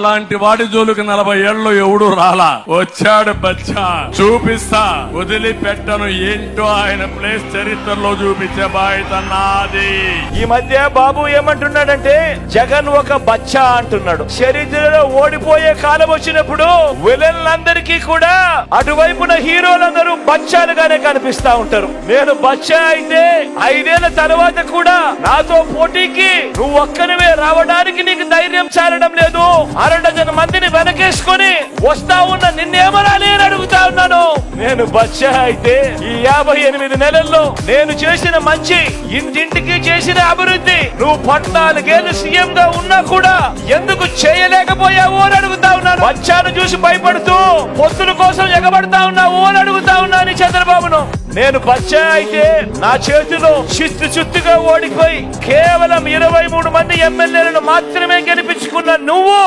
అలాంటి వాడి జోలికి 40 ఏళ్ళు ఎవడు రాలా. వచ్చాడు బచ్చా, చూపిస్తా, వదిలిపెట్టను. ఏంటో ఆయన ప్లేస్ చరిత్రలో చూపించే బాధ్యత నాది. ఈ మధ్య బాబు ఏమంటున్నాడంటే జగన్ ఒక బచ్చా అంటున్నాడు. చరిత్రలో ఓడిపోయే కాలం వచ్చినప్పుడు విలన్లందరికీ కూడా అటువైపున హీరోలందరూ బచ్చాలుగానే కనిపిస్తా ఉంటారు. నేను బచ్చా అయితే 5 ఏళ్ల తర్వాత కూడా నాతో పోటీకి నువ్వు ఒక్కనివే రావడానికి నీకు ధైర్యం చాలడం లేదు. 6 మందిని వెనకేసుకొని వస్తా ఉన్న నిన్నేమనాలి అని అడుగుతా ఉన్నాను. నేను బచ్చా అయితే ఈ 58 నెలల్లో నేను చేసిన మంచి, ఇంటింటికి చేసిన అభివృద్ధి నువ్వు 14 ఏళ్ళు సీఎం గా ఉన్నా కూడా ఎందుకు చేయలేకపోయావు అని అడుగుతా ఉన్నాను. బచ్చాను చూసి భయపడుతూ పొత్తుల కోసం ఎగబడతా ఉన్నావు అని అడుగుతా ఉన్నాను చంద్రబాబును. నేను బచ్చా అయితే నా చేతిలో చిత్తుగా ఓడిపోయి కేవలం 23 మంది ఎమ్మెల్యేలను మాత్రమే గెలిపించుకున్న నువ్వు